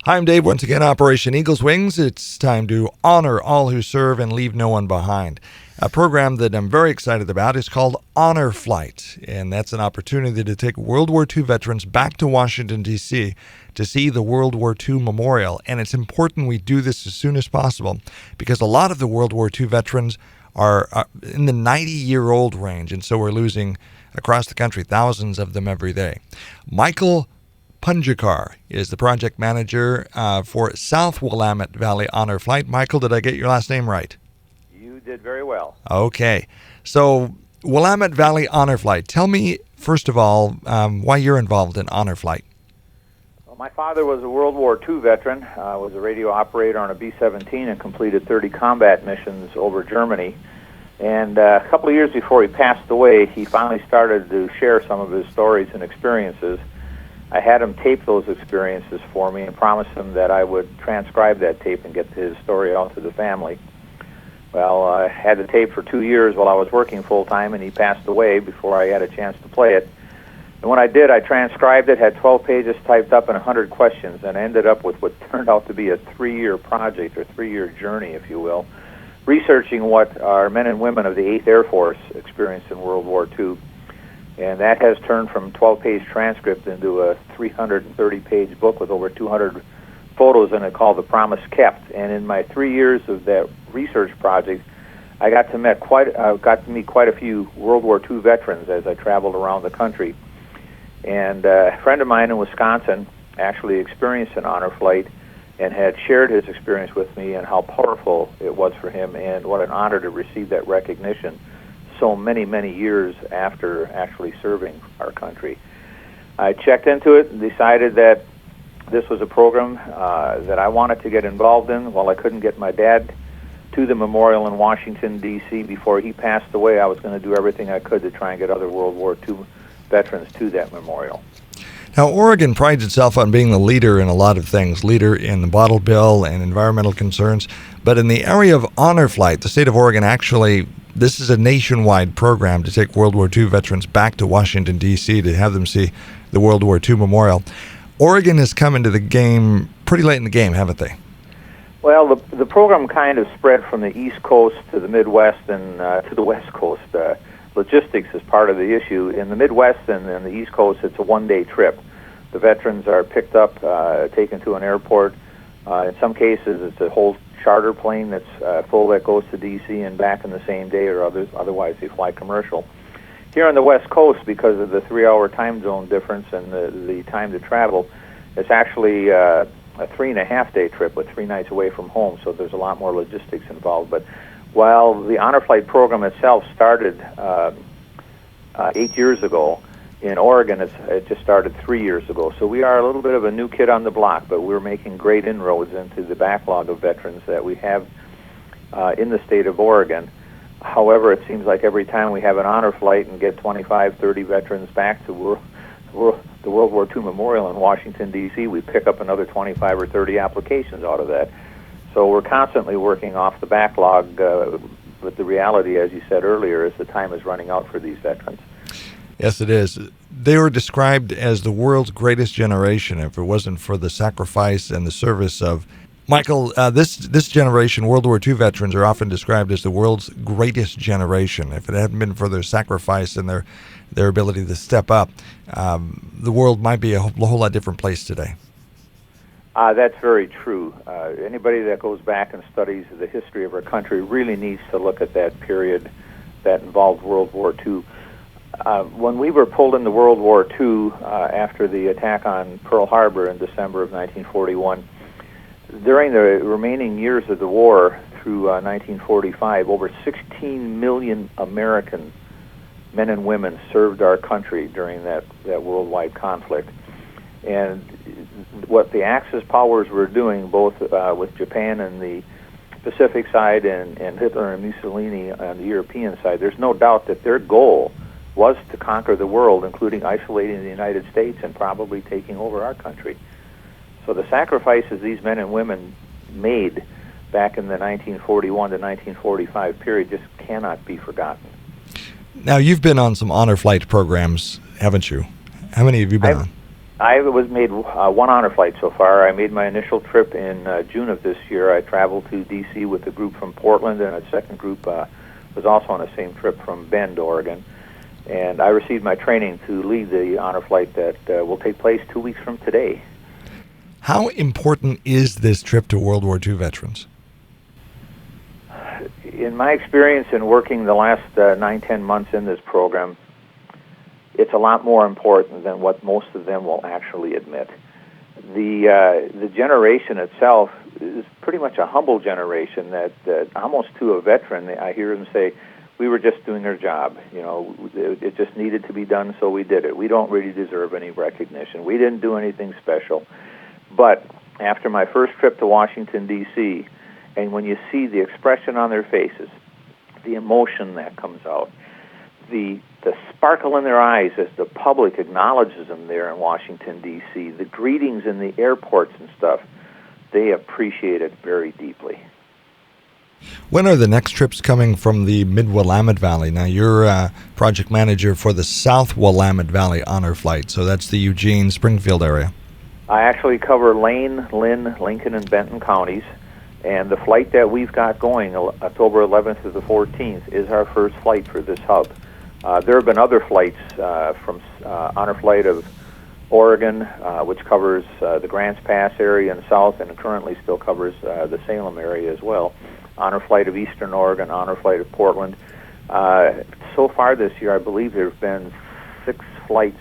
Hi, I'm Dave. Once again, Operation Eagle's Wings. It's time to honor all who serve and leave no one behind. A program that I'm very excited about is called Honor Flight, and that's an opportunity to take World War II veterans back to Washington, D.C. to see the World War II Memorial. And it's important we do this as soon as possible because a lot of the World War II veterans are in the 90-year-old range, and so we're losing across the country thousands of them every day. Michael Punjakar is the project manager for South Willamette Valley Honor Flight. Michael, did I get your last name right? You did very well. Okay. So Willamette Valley Honor Flight. Tell me, first of all, why you're involved in Honor Flight. Well, my father was a World War II veteran, was a radio operator on a B-17 and completed 30 combat missions over Germany. And a couple of years before he passed away, he finally started to share some of his stories and experiences. I had him tape those experiences for me and promised him that I would transcribe that tape and get his story out to the family. Well, I had the tape for 2 years while I was working full-time, and he passed away before I had a chance to play it. And when I did, I transcribed it, had 12 pages typed up and 100 questions, and I ended up with what turned out to be a 3-year project, or 3-year journey, if you will, researching what our men and women of the 8th Air Force experienced in World War II. And that has turned from 12-page transcript into a 330-page book with over 200 photos in it called The Promise Kept. And in my 3 years of that research project, I got to meet quite a few World War II veterans as I traveled around the country. And a friend of mine in Wisconsin actually experienced an honor flight and had shared his experience with me and how powerful it was for him and what an honor to receive that recognition so many, many years after actually serving our country. I checked into it and decided that this was a program that I wanted to get involved in. While I couldn't get my dad to the memorial in Washington, D.C. before he passed away, I was going to do everything I could to try and get other World War II veterans to that memorial. Now, Oregon prides itself on being the leader in a lot of things, leader in the bottle bill and environmental concerns. But in the area of Honor Flight, the state of Oregon actually, this is a nationwide program to take World War II veterans back to Washington, D.C. to have them see the World War II Memorial. Oregon has come into the game pretty late in the game, haven't they? Well, the program kind of spread from the East Coast to the Midwest and to the West Coast. Logistics is part of the issue. In the Midwest and the East Coast, it's a one-day trip. The veterans are picked up, taken to an airport. In some cases, it's a whole charter plane that's full that goes to D.C. and back in the same day, or otherwise they fly commercial. Here on the West Coast, because of the 3-hour time zone difference and the time to travel, it's actually a 3.5-day trip with 3 nights away from home, so there's a lot more logistics involved. But while the Honor Flight program itself started 8 years ago, in Oregon it just started 3 years ago. So we are a little bit of a new kid on the block, but we're making great inroads into the backlog of veterans that we have in the state of Oregon. However, it seems like every time we have an honor flight and get 25, 30 veterans back to the World War II Memorial in Washington, D.C., we pick up another 25 or 30 applications out of that. So we're constantly working off the backlog, but the reality, as you said earlier, is the time is running out for these veterans. Yes, it is. They were described as the world's greatest generation if it wasn't for the sacrifice and the service of Michael. This generation, World War II veterans, are often described as the world's greatest generation. If it hadn't been for their sacrifice and their ability to step up, the world might be a whole lot different place today. That's very true. Anybody that goes back and studies the history of our country really needs to look at that period that involved World War II. When we were pulled into World War II after the attack on Pearl Harbor in December of 1941, during the remaining years of the war through 1945, over 16 million American men and women served our country during that worldwide conflict. And what the Axis powers were doing, both with Japan and the Pacific side and Hitler and Mussolini on the European side, there's no doubt that their goal was to conquer the world, including isolating the United States and probably taking over our country. So the sacrifices these men and women made back in the 1941 to 1945 period just cannot be forgotten. Now, you've been on some honor flight programs, haven't you? How many have you been on? I was made one honor flight so far. I made my initial trip in June of this year. I traveled to D.C. with a group from Portland, and a second group was also on the same trip from Bend, Oregon. And I received my training to lead the honor flight that will take place 2 weeks from today. How important is this trip to World War II veterans? In my experience in working the last 9-10 months in this program, it's a lot more important than what most of them will actually admit. The generation itself is pretty much a humble generation that almost to a veteran, I hear them say, we were just doing our job. You know, it just needed to be done, so we did it. We don't really deserve any recognition. We didn't do anything special. But after my first trip to Washington, D.C., and when you see the expression on their faces, the emotion that comes out, the sparkle in their eyes as the public acknowledges them there in Washington, D.C., the greetings in the airports and stuff, they appreciate it very deeply. When are the next trips coming from the Mid-Willamette Valley? Now, you're project manager for the South Willamette Valley Honor Flight, so that's the Eugene, Springfield area. I actually cover Lane, Lynn, Lincoln, and Benton counties, and the flight that we've got going, October 11th to the 14th, is our first flight for this hub. There have been other flights from Honor Flight of Oregon, which covers the Grants Pass area in the south, and currently still covers the Salem area as well. Honor Flight of Eastern Oregon, Honor Flight of Portland. So far this year, I believe there have been 6 flights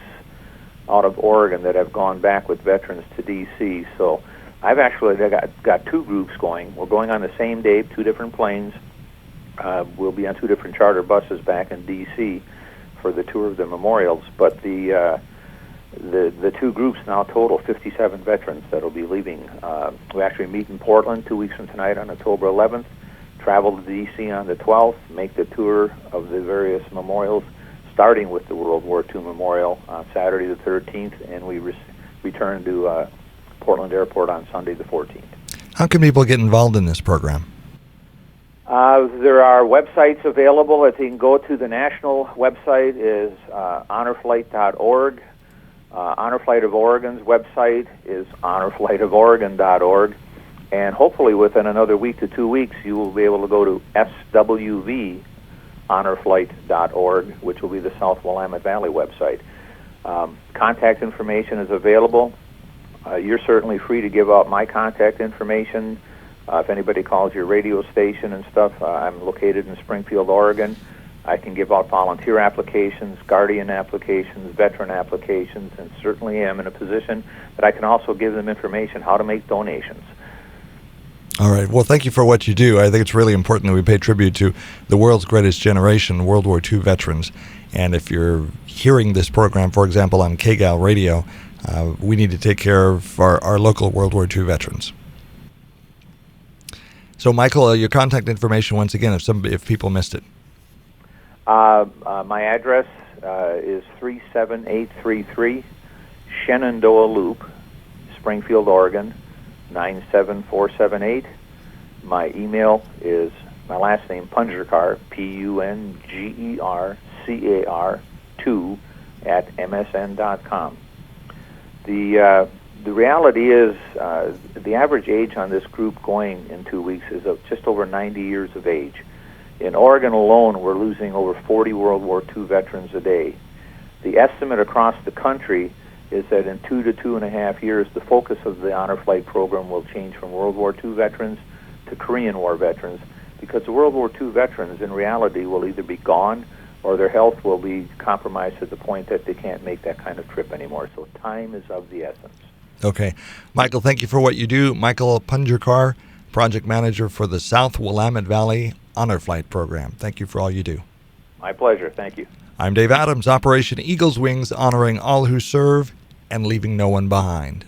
out of Oregon that have gone back with veterans to D.C. So I've actually got 2 groups going. We're going on the same day, 2 different planes. We'll be on 2 different charter buses back in D.C. for the tour of the memorials. But the 2 groups now total 57 veterans that will be leaving. We actually meet in Portland 2 weeks from tonight on October 11th, travel to D.C. on the 12th, make the tour of the various memorials, starting with the World War II Memorial on Saturday the 13th, and we return to Portland Airport on Sunday the 14th. How can people get involved in this program? There are websites available. If you can go to the national website is honorflight.org. Honor Flight of Oregon's website is honorflightoforegon.org. And hopefully within another week to 2 weeks, you will be able to go to swvhonorflight.org, which will be the South Willamette Valley website. Contact information is available. You're certainly free to give out my contact information. If anybody calls your radio station and stuff, I'm located in Springfield, Oregon. I can give out volunteer applications, guardian applications, veteran applications, and certainly am in a position that I can also give them information how to make donations. All right. Well, thank you for what you do. I think it's really important that we pay tribute to the world's greatest generation, World War II veterans. And if you're hearing this program, for example, on KGAL radio, we need to take care of our local World War II veterans. So, Michael, your contact information once again, if people missed it. My address is 37833 Shenandoah Loop, Springfield, Oregon, 97478. My email is my last name, Pungercar, PUNGERCAR 2 @msn.com. The reality is the average age on this group going in 2 weeks is of just over 90 years of age. In Oregon alone, we're losing over 40 World War II veterans a day. The estimate across the country is that in 2 to 2.5 years, the focus of the Honor Flight program will change from World War II veterans to Korean War veterans, because the World War II veterans, in reality, will either be gone or their health will be compromised to the point that they can't make that kind of trip anymore. So time is of the essence. Okay. Michael, thank you for what you do. Michael Pungercar, project manager for the South Willamette Valley Honor Flight program. Thank you for all you do. My pleasure. Thank you. I'm Dave Adams, Operation Eagle's Wings, honoring all who serve and leaving no one behind.